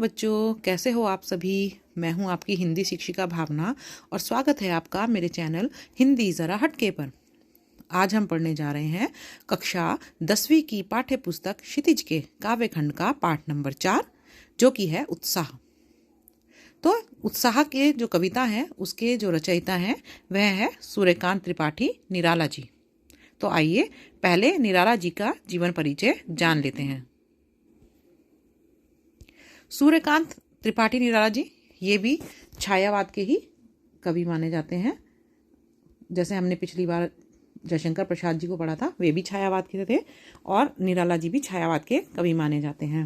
बच्चों, कैसे हो आप सभी। मैं हूं आपकी हिंदी शिक्षिका भावना और स्वागत है आपका मेरे चैनल हिंदी ज़रा हटके पर। आज हम पढ़ने जा रहे हैं कक्षा 10वीं की पाठ्य पुस्तक क्षितिज के काव्य खंड का पाठ नंबर 4, जो कि है उत्साह। तो उत्साह के जो कविता है उसके जो रचयिता हैं वह है सूर्यकांत त्रिपाठी निराला जी। तो आइए पहले निराला जी का जीवन परिचय जान लेते हैं। सूर्यकांत त्रिपाठी निराला जी ये भी छायावाद के ही कवि माने जाते हैं। जैसे हमने पिछली बार जयशंकर प्रसाद जी को पढ़ा था, वे भी छायावाद के थे और निराला जी भी छायावाद के कवि माने जाते हैं।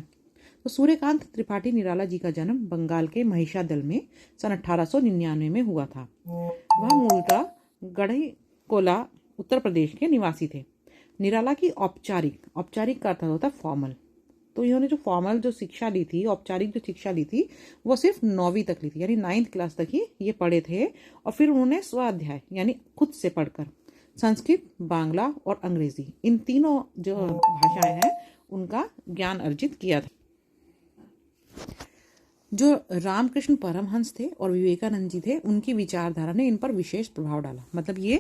तो सूर्यकांत त्रिपाठी निराला जी का जन्म बंगाल के महिषादल में सन 1899 में हुआ था। वह मूलतः गढ़ईकोला उत्तर प्रदेश के निवासी थे। निराला की औपचारिक का अर्थ होता है फॉर्मल। तो इन्होंने जो फॉर्मल जो शिक्षा ली थी, औपचारिक जो शिक्षा ली थी, वो सिर्फ 9वीं तक ली थी, यानी 9th क्लास तक ही ये पढ़े थे। और फिर उन्होंने स्वाध्याय यानी खुद से पढ़कर संस्कृत, बांग्ला और अंग्रेजी, इन तीनों जो भाषाएं हैं उनका ज्ञान अर्जित किया था। जो रामकृष्ण परमहंस थे और विवेकानंद जी थे, उनकी विचारधारा ने इन पर विशेष प्रभाव डाला। मतलब ये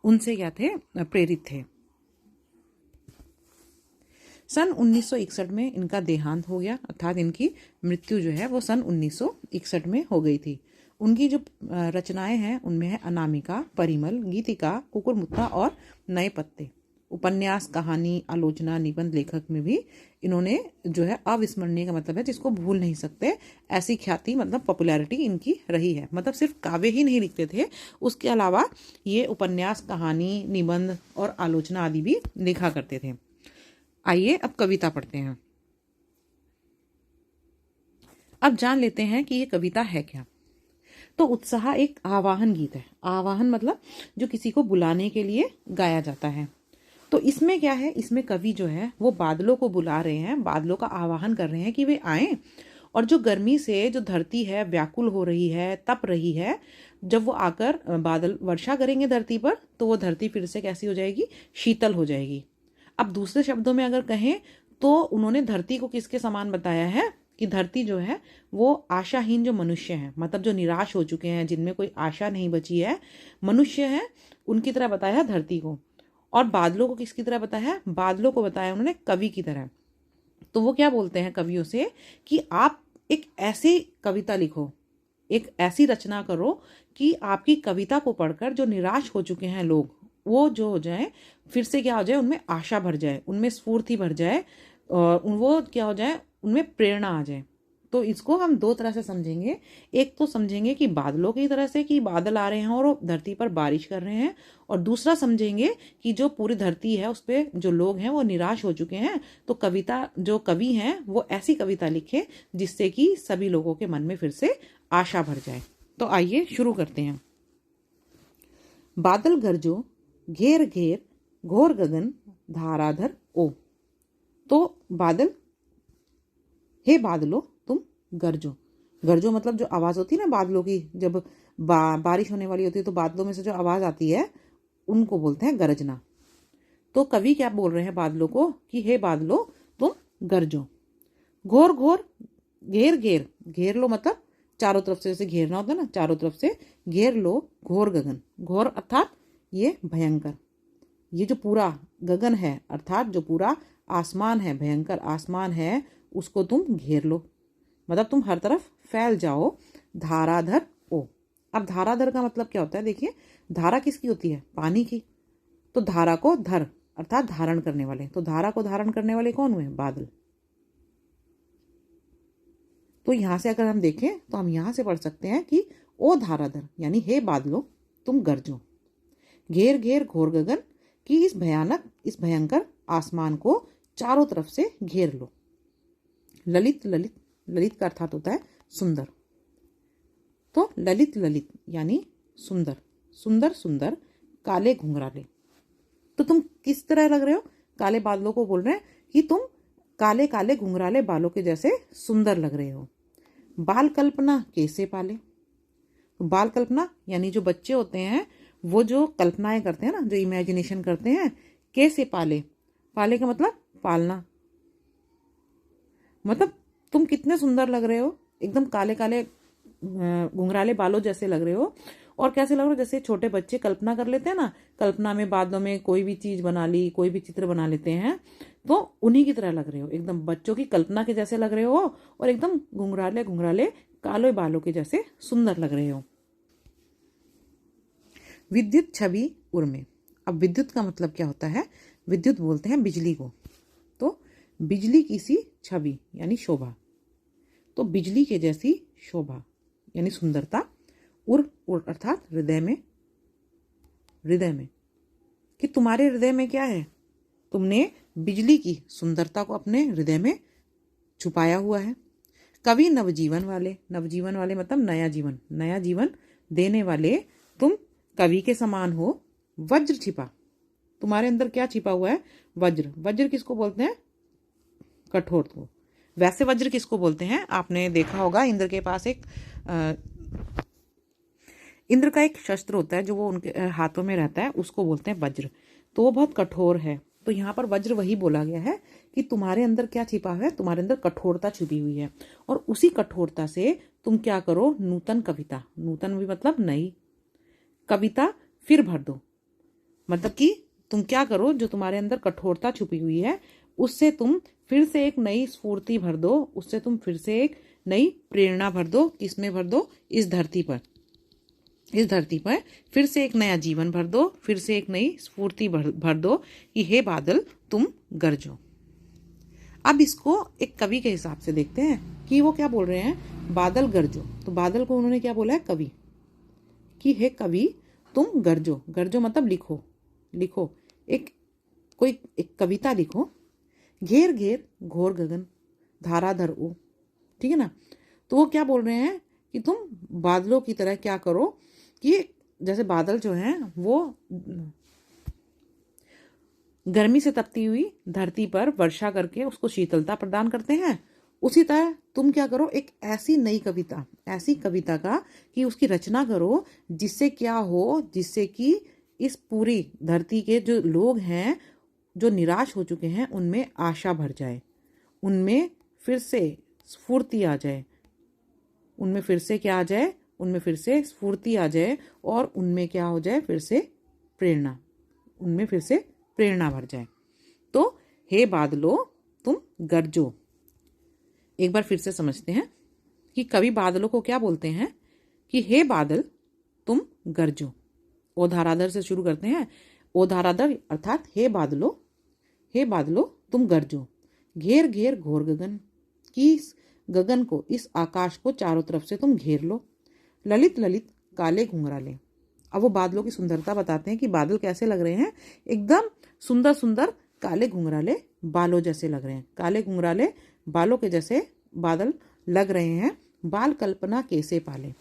उनसे क्या थे, प्रेरित थे। सन 1961 में इनका देहांत हो गया, अर्थात इनकी मृत्यु जो है वो सन 1961 में हो गई थी। उनकी जो रचनाएं हैं उनमें है अनामिका, परिमल, गीतिका, कुकुरमुत्ता और नए पत्ते। उपन्यास, कहानी, आलोचना, निबंध लेखक में भी इन्होंने जो है अविस्मरणीय का मतलब है जिसको भूल नहीं सकते, ऐसी ख्याति मतलब पॉपुलैरिटी इनकी रही है। मतलब सिर्फ काव्य ही नहीं लिखते थे, उसके अलावा ये उपन्यास, कहानी, निबंध और आलोचना आदि भी लिखा करते थे। आइए अब कविता पढ़ते हैं। अब जान लेते हैं कि ये कविता है क्या। तो उत्साह एक आवाहन गीत है। आवाहन मतलब जो किसी को बुलाने के लिए गाया जाता है। तो इसमें क्या है, इसमें कवि जो है वो बादलों को बुला रहे हैं, बादलों का आवाहन कर रहे हैं कि वे आएं। और जो गर्मी से जो धरती है व्याकुल हो रही है, तप रही है, जब वो आकर बादल वर्षा करेंगे धरती पर, तो वो धरती फिर से कैसी हो जाएगी, शीतल हो जाएगी। अब दूसरे शब्दों में अगर कहें तो उन्होंने धरती को किसके समान बताया है कि धरती जो है वो आशाहीन जो मनुष्य हैं, मतलब जो निराश हो चुके हैं, जिनमें कोई आशा नहीं बची है, मनुष्य हैं, उनकी तरह बताया है धरती को। और बादलों को किसकी तरह बताया है, बादलों को बताया उन्होंने कवि की तरह। तो वो क्या बोलते हैं कवियों से कि आप एक ऐसी कविता लिखो, एक ऐसी रचना करो कि आपकी कविता को पढ़कर जो निराश हो चुके हैं लोग, वो जो हो जाए, फिर से क्या हो जाए, उनमें आशा भर जाए, उनमें स्फूर्ति भर जाए, और वो क्या हो जाए, उनमें प्रेरणा आ जाए। तो इसको हम दो तरह से समझेंगे। एक तो समझेंगे कि बादलों की तरह से कि बादल आ रहे हैं और धरती पर बारिश कर रहे हैं, और दूसरा समझेंगे कि जो पूरी धरती है उस पर जो लोग हैं वो निराश हो चुके हैं। तो कविता जो कवि हैं वो ऐसी कविता लिखे जिससे कि सभी लोगों के मन में फिर से आशा भर जाए। तो आइए शुरू करते हैं। बादल गरजो घेर घेर घोर गगन धाराधर ओ। तो बादल, हे बादलो तुम गरजो। गरजो मतलब जो आवाज होती है ना बादलों की, जब बारिश होने वाली होती है तो बादलों में से जो आवाज आती है उनको बोलते हैं गरजना। तो कवि क्या बोल रहे हैं बादलों को कि हे बादलो तुम गरजो। घोर घोर घेर घेर, घेर लो मतलब चारों तरफ से, जैसे घेरना होता है ना, चारों तरफ से घेर लो घोर गगन। घोर अर्थात ये भयंकर, ये जो पूरा गगन है अर्थात जो पूरा आसमान है, भयंकर आसमान है, उसको तुम घेर लो, मतलब तुम हर तरफ फैल जाओ। धाराधर ओ। अब धाराधर का मतलब क्या होता है, देखिए धारा किसकी होती है, पानी की। तो धारा को धर अर्थात धारण करने वाले, तो धारा को धारण करने वाले कौन हुए, बादल। तो यहां से अगर हम देखें तो हम यहां से पढ़ सकते हैं कि ओ धाराधर यानी हे बादलों तुम गरजो। घेर घेर घोर गगन कि इस भयंकर आसमान को चारों तरफ से घेर लो। ललित ललित, ललित का अर्थात होता है सुंदर। तो ललित ललित यानी सुंदर, सुंदर सुंदर काले घुंघराले। तो तुम किस तरह लग रहे हो, काले बादलों को बोल रहे हैं कि तुम काले काले घुंघराले बालों के जैसे सुंदर लग रहे हो। बाल कल्पना कैसे पाले। बाल कल्पना यानी जो बच्चे होते हैं वो जो कल्पनाएं करते हैं ना, जो इमेजिनेशन करते हैं, कैसे पाले। पाले का मतलब पालना, मतलब तुम कितने सुंदर लग रहे हो, एकदम काले काले घुंघराले बालों जैसे लग रहे हो। और कैसे लग रहे हो, जैसे छोटे बच्चे कल्पना कर लेते हैं ना, कल्पना में बादलों में कोई भी चीज बना ली, कोई भी चित्र बना लेते हैं, तो उन्हीं की तरह लग रहे हो, एकदम बच्चों की कल्पना के जैसे लग रहे हो, और एकदम घुंघराले घुंघराले काले बालों के जैसे सुंदर लग रहे हो। विद्युत छवि उर्मे। अब विद्युत का मतलब क्या होता है, विद्युत बोलते हैं बिजली को। तो बिजली की सी छवि यानी शोभा, तो बिजली के जैसी शोभा यानी सुंदरता। उर अर्थात हृदय में, हृदय में, कि तुम्हारे हृदय में क्या है, तुमने बिजली की सुंदरता को अपने हृदय में छुपाया हुआ है। कवि नवजीवन वाले, नवजीवन वाले मतलब नया जीवन, नया जीवन देने वाले तुम कवि के समान हो। वज्र छिपा, तुम्हारे अंदर क्या छिपा हुआ है, वज्र। वज्र किसको बोलते हैं, कठोर को। वैसे वज्र किसको बोलते हैं, आपने देखा होगा इंद्र के पास एक इंद्र का एक शस्त्र होता है जो वो उनके हाथों में रहता है, उसको बोलते हैं वज्र। तो वो बहुत कठोर है। तो यहाँ पर वज्र वही बोला गया है कि तुम्हारे अंदर क्या छिपा है, तुम्हारे अंदर कठोरता छिपी हुई है, और उसी कठोरता से तुम क्या करो, नूतन कविता, नूतन भी मतलब नई कविता फिर भर दो। मतलब कि तुम क्या करो, जो तुम्हारे अंदर कठोरता छुपी हुई है उससे तुम फिर से एक नई स्फूर्ति भर दो, उससे तुम फिर से एक नई प्रेरणा भर दो। किसमें भर दो, इस धरती पर, इस धरती पर फिर से एक नया जीवन भर दो, फिर से एक नई स्फूर्ति भर दो कि हे बादल तुम गरजो। अब इसको एक कवि के हिसाब से देखते हैं कि वो क्या बोल रहे हैं, बादल गरजो। तो बादल को उन्होंने क्या बोला है, कवि, कि हे कवि तुम गरजो। गरजो मतलब लिखो, लिखो कोई एक कविता लिखो। घेर घेर घोर गगन धाराधर ओ, ठीक है ना। तो वो क्या बोल रहे हैं कि तुम बादलों की तरह क्या करो, कि जैसे बादल जो हैं वो गर्मी से तपती हुई धरती पर वर्षा करके उसको शीतलता प्रदान करते हैं, उसी तरह तुम क्या करो, एक ऐसी नई कविता, ऐसी कविता का कि उसकी रचना करो जिससे क्या हो, जिससे कि इस पूरी धरती के जो लोग हैं जो निराश हो चुके हैं उनमें आशा भर जाए, उनमें फिर से स्फूर्ति आ जाए, उनमें फिर से क्या आ जाए, उनमें फिर से स्फूर्ति आ जाए, और उनमें क्या हो जाए, फिर से प्रेरणा, उनमें फिर से प्रेरणा भर जाए। तो हे बादलो तुम गरजो। एक बार फिर से समझते हैं कि कवि बादलों को क्या बोलते हैं, कि हे बादल तुम गरजो। ओ धाराधर से शुरू करते हैं। ओ धाराधर अर्थात हे बादलो, हे बादलो तुम गरजो। घेर घेर घोर गगन, कि इस गगन को, इस आकाश को चारों तरफ से तुम घेर लो। ललित ललित काले घुंघराले। अब वो बादलों की सुंदरता बताते हैं कि बादल कैसे लग रहे हैं, एकदम सुंदर सुंदर काले घुंघराले बालों जैसे लग रहे हैं, काले घुंघराले बालों के जैसे बादल लग रहे हैं। बाल कल्पना कैसे पाले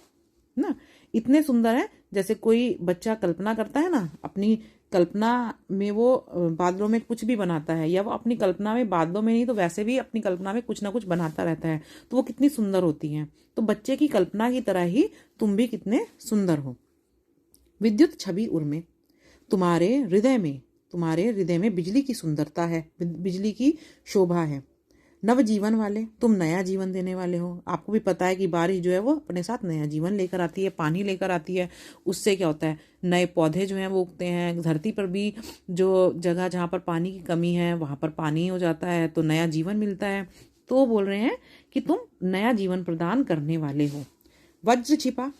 ना, इतने सुंदर है, जैसे कोई बच्चा कल्पना करता है ना, अपनी कल्पना में वो बादलों में कुछ भी बनाता है, या वो अपनी कल्पना में बादलों में नहीं तो वैसे भी अपनी कल्पना में कुछ ना कुछ बनाता रहता है, तो वो कितनी सुंदर होती हैं। तो बच्चे की कल्पना की तरह ही तुम भी कितने सुंदर हो। विद्युत छवि उर्मे, तुम्हारे हृदय में बिजली की सुंदरता है, बिजली की शोभा है। नवजीवन वाले, तुम नया जीवन देने वाले हो। आपको भी पता है कि बारिश जो है वो अपने साथ नया जीवन लेकर आती है, पानी लेकर आती है, उससे क्या होता है, नए पौधे जो हैं वो उगते हैं। धरती पर भी जो जगह जहाँ पर पानी की कमी है वहाँ पर पानी हो जाता है, तो नया जीवन मिलता है। तो वो बोल रहे हैं कि तुम नया जीवन प्रदान करने वाले हो। वज्र छिपा,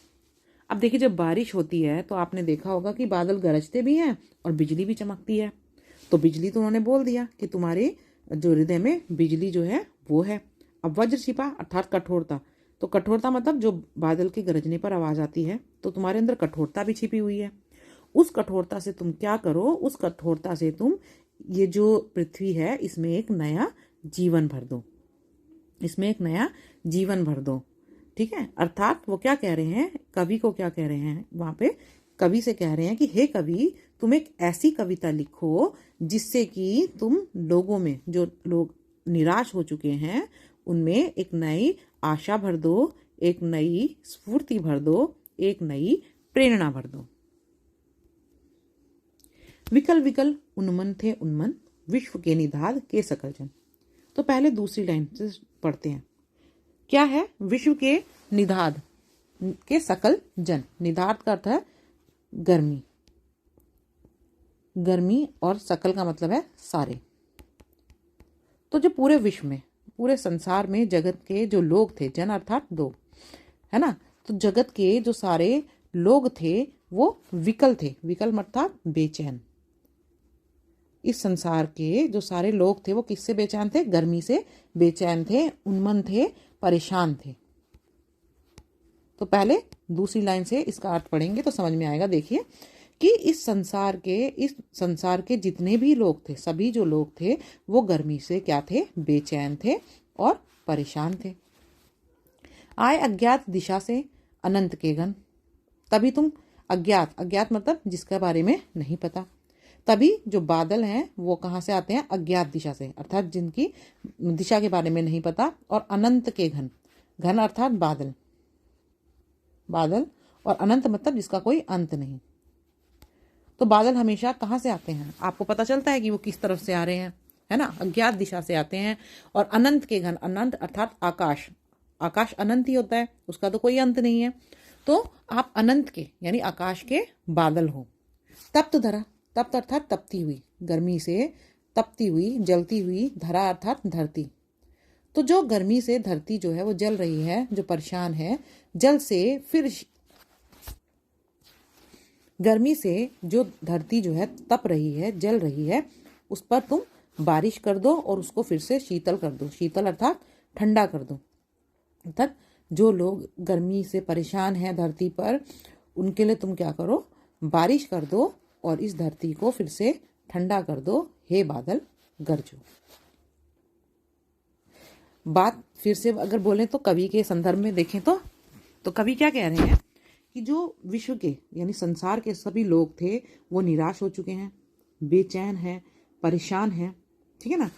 अब देखिए जब बारिश होती है तो आपने देखा होगा कि बादल गरजते भी हैं और बिजली भी चमकती है। तो बिजली तो उन्होंने बोल दिया कि तुम्हारे जो हृदय में बिजली जो है वो है। अब वज्र छिपा अर्थात कठोरता, तो कठोरता मतलब जो बादल के गरजने पर आवाज आती है, तो तुम्हारे अंदर कठोरता भी छिपी हुई है। उस कठोरता से तुम क्या करो, उस कठोरता से तुम ये जो पृथ्वी है इसमें एक नया जीवन भर दो, इसमें एक नया जीवन भर दो। ठीक है, अर्थात वो क्या कह रहे हैं, कवि को क्या कह रहे हैं, वहां पे कवि से कह रहे हैं कि हे कवि तुम एक ऐसी कविता लिखो जिससे कि तुम लोगों में, जो लोग निराश हो चुके हैं उनमें एक नई आशा भर दो, एक नई स्फूर्ति भर दो, एक नई प्रेरणा भर दो। विकल विकल उन्मन थे उन्मन, विश्व के निधाद के सकल जन। तो पहले दूसरी लाइन से पढ़ते हैं क्या है? विश्व के निधाद के सकल जन। निधाद का अर्थ है गर्मी, गर्मी, और सकल का मतलब है सारे। तो जो पूरे विश्व में, पूरे संसार में जगत के जो लोग थे, जन अर्थात दो, है ना, तो जगत के जो सारे लोग थे वो विकल थे। विकल अर्थात बेचैन। इस संसार के जो सारे लोग थे वो किससे बेचैन थे? गर्मी से बेचैन थे, उन्मन थे, परेशान थे। तो पहले दूसरी लाइन से इसका अर्थ पढ़ेंगे तो समझ में आएगा। देखिए कि इस संसार के जितने भी लोग थे, सभी जो लोग थे वो गर्मी से क्या थे? बेचैन थे और परेशान थे। आए अज्ञात दिशा से अनंत के घन। तभी तुम अज्ञात, अज्ञात मतलब जिसके बारे में नहीं पता। तभी जो बादल हैं वो कहाँ से आते हैं? अज्ञात दिशा से, अर्थात जिनकी दिशा के बारे में नहीं पता। और अनंत के घन, घन अर्थात बादल, बादल, और अनंत मतलब जिसका कोई अंत नहीं। तो बादल हमेशा कहाँ से आते हैं? आपको पता चलता है कि वो किस तरफ से आ रहे हैं, है ना? अज्ञात दिशा से आते हैं। और अनंत के घन, अनंत अर्थात आकाश, आकाश अनंत ही होता है, उसका तो कोई अंत नहीं है। तो आप अनंत के यानी आकाश के बादल हो। तप्त धरा, तप्त अर्थात तपती हुई, गर्मी से तपती हुई, जलती हुई, धरा अर्थात धरती। तो जो गर्मी से धरती जो है वो जल रही है, जो परेशान है, जल से फिर गर्मी से जो धरती जो है तप रही है, जल रही है, उस पर तुम बारिश कर दो और उसको फिर से शीतल कर दो। शीतल अर्थात ठंडा कर दो। अर्थात जो लोग गर्मी से परेशान हैं धरती पर, उनके लिए तुम क्या करो? बारिश कर दो और इस धरती को फिर से ठंडा कर दो। हे बादल गरजो। बात फिर से अगर बोलें तो कवि के संदर्भ में देखें तो कवि क्या कह रहे हैं कि जो विश्व के यानी संसार के सभी लोग थे वो निराश हो चुके हैं, बेचैन हैं, परेशान हैं, ठीक है ना?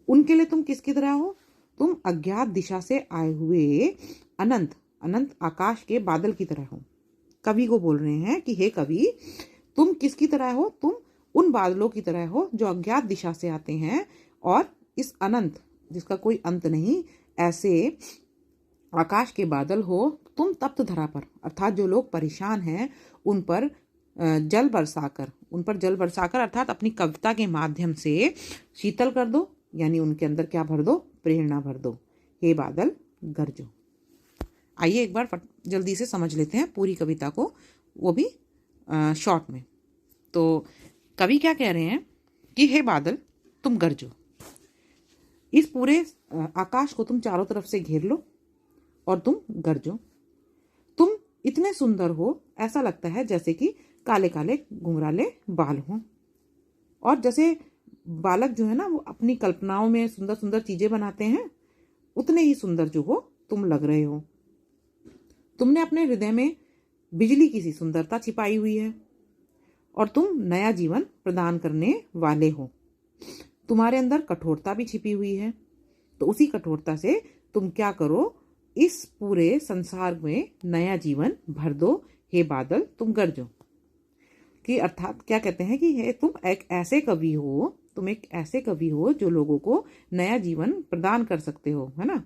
उनके लिए तुम किसकी तरह हो? तुम अज्ञात दिशा से आए हुए अनंत, अनंत आकाश के बादल की तरह हो। कवि को बोल रहे हैं कि हे कवि, तुम किसकी तरह हो? तुम उन बादलों की तरह हो जो अज्ञात दिशा से आते हैं और इस अनंत जिसका कोई अंत नहीं, ऐसे आकाश के बादल हो तुम तप्त धरा पर, अर्थात जो लोग परेशान हैं उन पर जल बरसाकर अर्थात अपनी कविता के माध्यम से शीतल कर दो, यानी उनके अंदर क्या भर दो? प्रेरणा भर दो। हे बादल गरजो। आइए एक बार जल्दी से समझ लेते हैं पूरी कविता को, वो भी शॉर्ट में। तो कवि क्या कह रहे हैं कि हे बादल तुम गरजो, इस पूरे आकाश को तुम चारों तरफ से घेर लो और तुम गरजो। तुम इतने सुंदर हो, ऐसा लगता है जैसे कि काले काले घुंघराले बाल हों। और जैसे बालक जो है ना वो अपनी कल्पनाओं में सुंदर सुंदर चीजें बनाते हैं, उतने ही सुंदर जो हो तुम लग रहे हो। तुमने अपने हृदय में बिजली की सी सुंदरता छिपाई हुई है और तुम नया जीवन प्रदान करने वाले हो। तुम्हारे अंदर कठोरता भी छिपी हुई है, तो उसी कठोरता से तुम क्या करो? इस पूरे संसार में नया जीवन भर दो। हे बादल तुम गरजो। कि अर्थात क्या कहते हैं कि हे तुम एक ऐसे कवि हो, तुम एक ऐसे कवि हो जो लोगों को नया जीवन प्रदान कर सकते हो, है ना?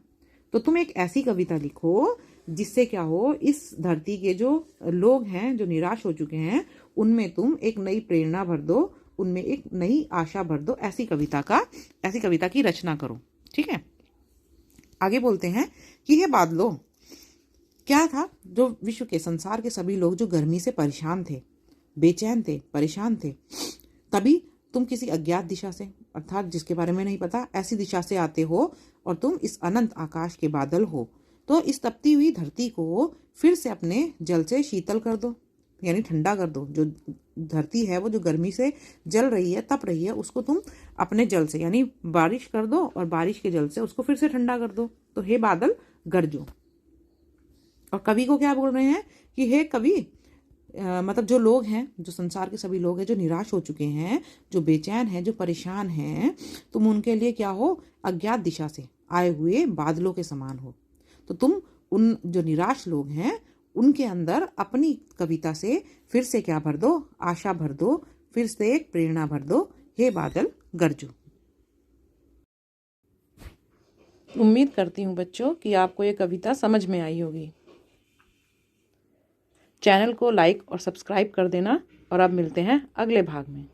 तो तुम एक ऐसी कविता लिखो जिससे क्या हो, इस धरती के जो लोग हैं जो निराश हो चुके हैं उनमें तुम एक नई प्रेरणा भर दो, उनमें एक नई आशा भर दो। ऐसी कविता की रचना करो, ठीक है? आगे बोलते हैं कि हे बादलों, क्या था जो विश्व के संसार के सभी लोग जो गर्मी से परेशान थे, बेचैन थे, परेशान थे, तभी तुम किसी अज्ञात दिशा से अर्थात जिसके बारे में नहीं पता ऐसी दिशा से आते हो और तुम इस अनंत आकाश के बादल हो। तो इस तपती हुई धरती को फिर से अपने जल से शीतल कर दो, यानी ठंडा कर दो। जो धरती है वो जो गर्मी से जल रही है, तप रही है, उसको तुम अपने जल से यानी बारिश कर दो और बारिश के जल से उसको फिर से ठंडा कर दो। तो हे बादल गरजो। और कवि को क्या बोल रहे हैं कि हे कवि, मतलब जो लोग हैं, जो संसार के सभी लोग हैं जो निराश हो चुके हैं, जो बेचैन हैं, जो परेशान हैं, तुम उनके लिए क्या हो? अज्ञात दिशा से आए हुए बादलों के समान हो। तो तुम उन जो निराश लोग हैं उनके अंदर अपनी कविता से फिर से क्या भर दो? आशा भर दो, फिर से एक प्रेरणा भर दो। हे बादल गरजो। उम्मीद करती हूँ बच्चों कि आपको ये कविता समझ में आई होगी। चैनल को लाइक और सब्सक्राइब कर देना और अब मिलते हैं अगले भाग में।